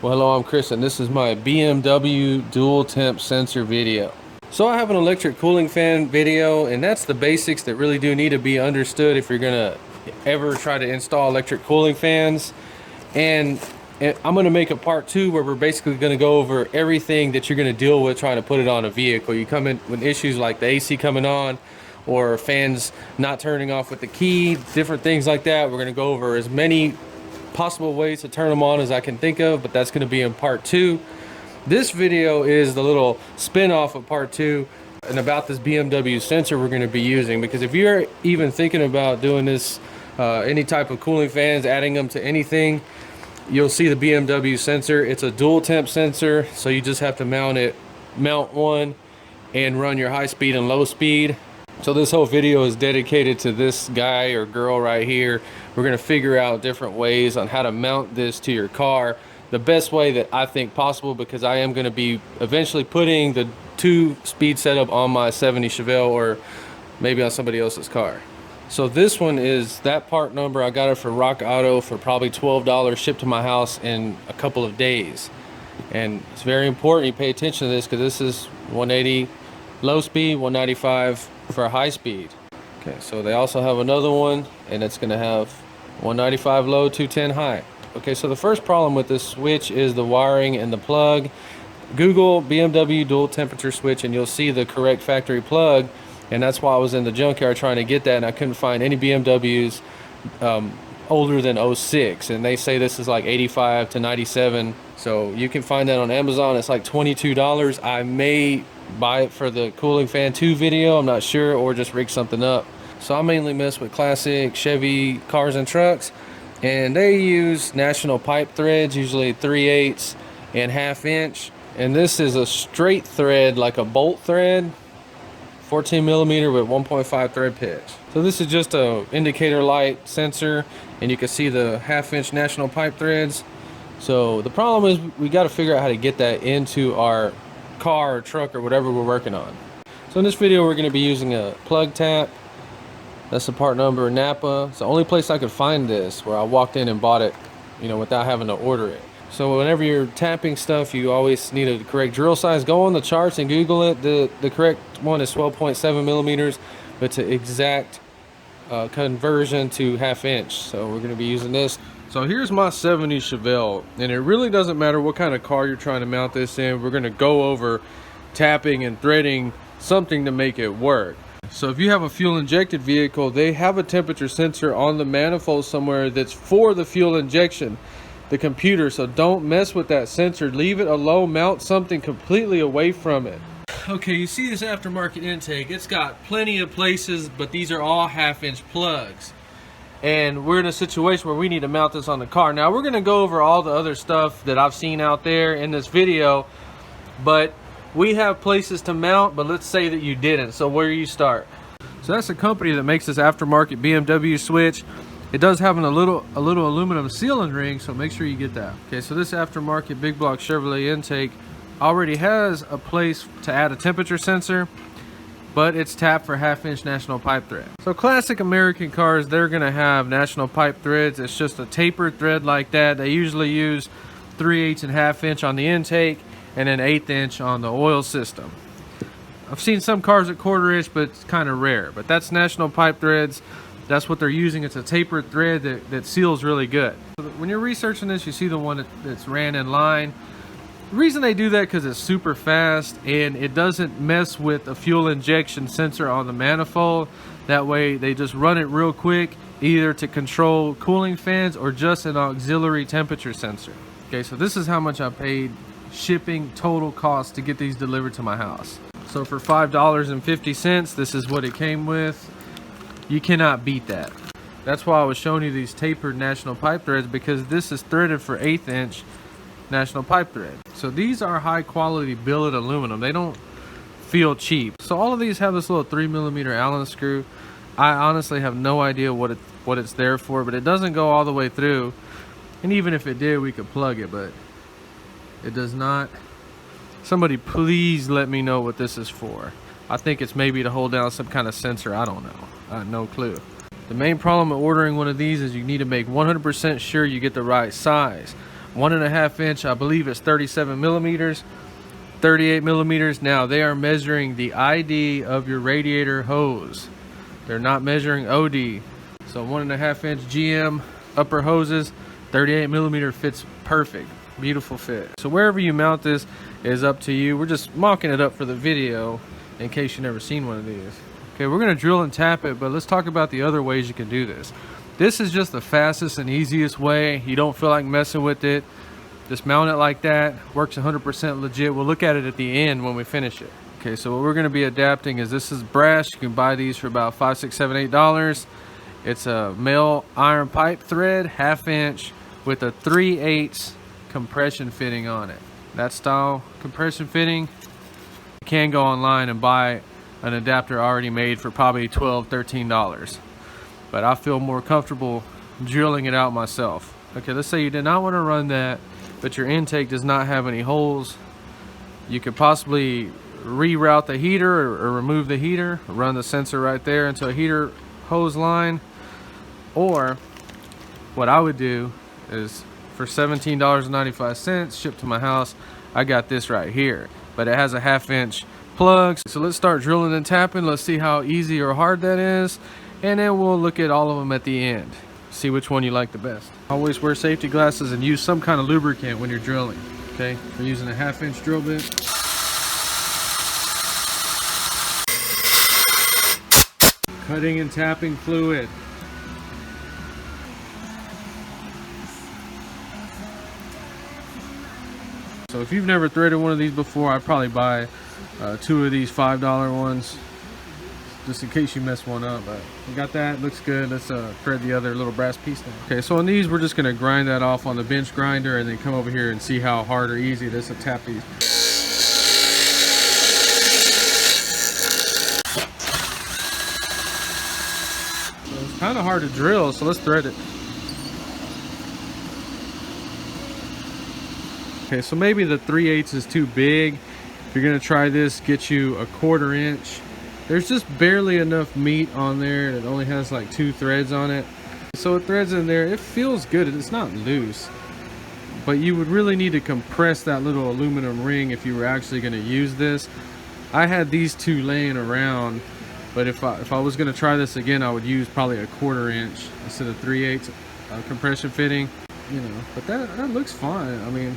Well, hello, I'm Chris, and this is my BMW dual temp sensor video. So I have an electric cooling fan video, and that's the basics that really do need to be understood if you're gonna ever try to install electric cooling fans. And I'm gonna make a part 2 where we're basically gonna go over everything that you're gonna deal with trying to put it on a vehicle. You come in with issues like the AC coming on, or fans not turning off with the key, different things like that. We're gonna go over as many possible ways to turn them on as I can think of, but that's going to be in part 2. This video is the little spin-off of part 2 and about this BMW sensor we're going to be using, because if you're even thinking about doing this, any type of cooling fans, adding them to anything, you'll see the BMW sensor. It's a dual temp sensor, so you just have to mount one and run your high speed and low speed. So this whole video is dedicated to this guy or girl right here. We're going to figure out different ways on how to mount this to your car the best way that I think possible, because I am going to be eventually putting the 2-speed setup on my 70 Chevelle or maybe on somebody else's car. So this one is that part number. I got it for Rock Auto for probably $12, shipped to my house in a couple of days. And it's very important you pay attention to this, because this is 180 low speed, 195 for a high speed. Okay, so they also have another one, and it's going to have 195 low, 210 high. Okay, so the first problem with this switch is the wiring and the plug. Google BMW dual temperature switch and you'll see the correct factory plug, and that's why I was in the junkyard trying to get that, and I couldn't find any BMWs older than 06, and they say this is like 85 to 97. So you can find that on Amazon. It's like $22. I may buy it for the cooling fan 2 video, I'm not sure, or just rig something up. So I mainly mess with classic Chevy cars and trucks, and they use National pipe threads, usually 3/8 and 1/2 inch, and this is a straight thread like a bolt thread, 14 millimeter with 1.5 thread pitch. So this is just a indicator light sensor, and you can see the 1/2 inch National pipe threads. So the problem is we got to figure out how to get that into our car or truck or whatever we're working on. So in this video we're going to be using a plug tap. That's the part number, Napa. It's the only place I could find this where I walked in and bought it, without having to order it. So whenever you're tapping stuff, you always need a correct drill size. Go on the charts and Google it. The correct one is 12.7 millimeters, but it's an exact conversion to 1/2 inch. So we're going to be using this. So here's my 70 Chevelle, and it really doesn't matter what kind of car you're trying to mount this in. We're going to go over tapping and threading something to make it work. So if you have a fuel injected vehicle, they have a temperature sensor on the manifold somewhere that's for the fuel injection, the computer. So don't mess with that sensor. Leave it alone. Mount something completely away from it. Okay, you see this aftermarket intake. It's got plenty of places, but these are all 1/2 inch plugs. And we're in a situation where we need to mount this on the car. Now we're going to go over all the other stuff that I've seen out there in this video, but we have places to mount. But let's say that you didn't. So where do you start? So that's a company that makes this aftermarket BMW switch. It does have a little aluminum sealing ring, so make sure you get that. Okay, so this aftermarket big block Chevrolet intake already has a place to add a temperature sensor, but it's tapped for 1/2 inch National pipe thread. So classic American cars, they're gonna have National pipe threads. It's just a tapered thread like that. They usually use 3/8 and 1/2 inch on the intake, and then 1/8 inch on the oil system. I've seen some cars at 1/4 inch, but it's kind of rare. But that's National pipe threads. That's what they're using. It's a tapered thread that seals really good. So when you're researching this, you see the one that's ran in line. The reason they do that because it's super fast and it doesn't mess with a fuel injection sensor on the manifold. That way they just run it real quick, either to control cooling fans or just an auxiliary temperature sensor. Okay, so this is how much I paid shipping total cost to get these delivered to my house. So for $5.50, this is what it came with. You cannot beat that. That's why I was showing you these tapered National pipe threads, because this is threaded for 1/8 inch National pipe thread. So these are high quality billet aluminum. They don't feel cheap. So all of these have this little 3 millimeter Allen screw. I honestly have no idea what it's there for, but it doesn't go all the way through. And even if it did, we could plug it, but it does not. Somebody please let me know what this is for. I think it's maybe to hold down some kind of sensor. I don't know. I have no clue. The main problem with ordering one of these is you need to make 100% sure you get the right size. 1.5 inch, I believe it's 37 millimeters, 38 millimeters. Now they are measuring the ID of your radiator hose. They're not measuring OD. So 1.5 inch GM upper hoses, 38 millimeter fits perfect. Beautiful fit. So wherever you mount this is up to you. We're just mocking it up for the video in case you've never seen one of these. Okay, we're gonna drill and tap it, but let's talk about the other ways you can do this. This is just the fastest and easiest way. You don't feel like messing with it. Just mount it like that. Works 100% legit. We'll look at it at the end when we finish it. Okay, so what we're gonna be adapting is, this is brass. You can buy these for about $5, $6, $7, $8. It's a male iron pipe thread, 1/2 inch, with a 3/8 compression fitting on it. That style compression fitting, you can go online and buy an adapter already made for probably $12, $13. But I feel more comfortable drilling it out myself. Okay, let's say you did not want to run that, but your intake does not have any holes. You could possibly reroute the heater or remove the heater, run the sensor right there into a heater hose line. Or what I would do is, for $17.95 shipped to my house, I got this right here, but it has a 1/2 inch plug. So let's start drilling and tapping. Let's see how easy or hard that is, and then we'll look at all of them at the end, see which one you like the best. Always wear safety glasses and use some kind of lubricant when you're drilling. Okay, we're using a 1/2 inch drill bit. Cutting and tapping fluid. So if you've never threaded one of these before, I'd probably buy 2 of these $5 ones, just in case you mess one up. But we got that, looks good. Let's thread the other little brass piece now. Okay, so on these, we're just gonna grind that off on the bench grinder and then come over here and see how hard or easy it is to tap these. So it's kind of hard to drill, so let's thread it. Okay, so maybe the 3/8 is too big. If you're gonna try this, get you a 1/4 inch. There's just barely enough meat on there. It only has like 2 threads on it. So it threads in there. It feels good. It's not loose, but you would really need to compress that little aluminum ring if you were actually gonna use this. I had these 2 laying around, but if I was gonna try this again, I would use probably a 1/4 inch instead of 3/8 compression fitting. You know, but that looks fine. I mean,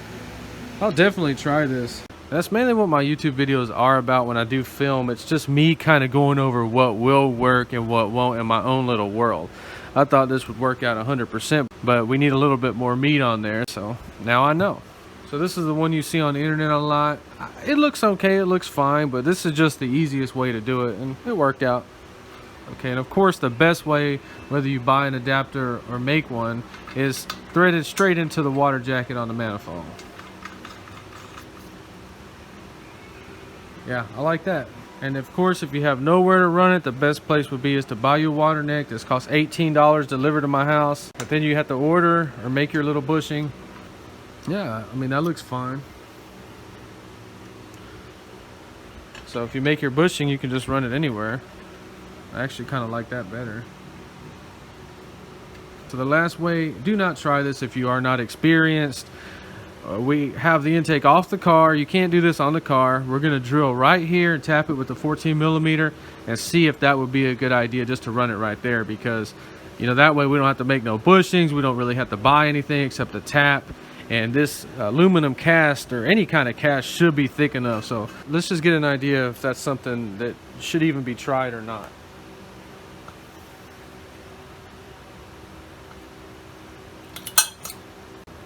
I'll definitely try this. That's mainly what my YouTube videos are about when I do film. It's just me kind of going over what will work and what won't in my own little world. I thought this would work out 100%, but we need a little bit more meat on there, so now I know. So this is the one you see on the internet a lot. It looks okay, it looks fine, but this is just the easiest way to do it, and it worked out. Okay, and of course the best way, whether you buy an adapter or make one, is thread it straight into the water jacket on the manifold. Yeah, I like that. And of course, if you have nowhere to run it, the best place would be is to buy you a water neck. This costs $18 delivered to my house, but then you have to order or make your little bushing. Yeah, I mean, that looks fine. So if you make your bushing, you can just run it anywhere. I actually kind of like that better. So the last way, do not try this if you are not experienced. We have the intake off the car. You can't do this on the car. We're gonna drill right here and tap it with the 14 millimeter and see if that would be a good idea, just to run it right there, because you know, that way we don't have to make no bushings. We don't really have to buy anything except a tap. And this aluminum cast, or any kind of cast, should be thick enough. So let's just get an idea if that's something that should even be tried or not.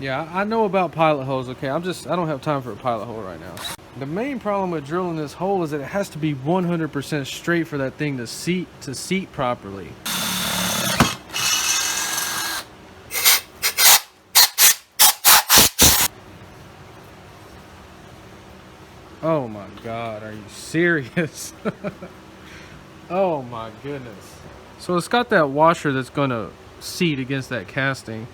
Yeah, I know about pilot holes, okay? I don't have time for a pilot hole right now. The main problem with drilling this hole is that it has to be 100% straight for that thing to seat properly. Oh my God, are you serious? Oh my goodness. So it's got that washer that's gonna seat against that casting.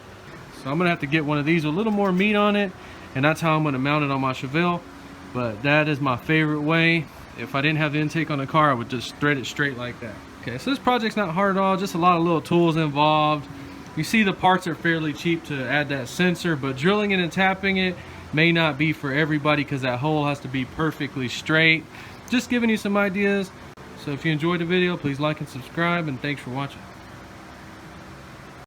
So I'm gonna have to get one of these with a little more meat on it, and that's how I'm gonna mount it on my Chevelle. But that is my favorite way. If I didn't have the intake on the car, I would just thread it straight like that. Okay, so this project's not hard at all, just a lot of little tools involved. You see the parts are fairly cheap to add that sensor, but drilling it and tapping it may not be for everybody because that hole has to be perfectly straight. Just giving you some ideas. So if you enjoyed the video, please like and subscribe, and thanks for watching.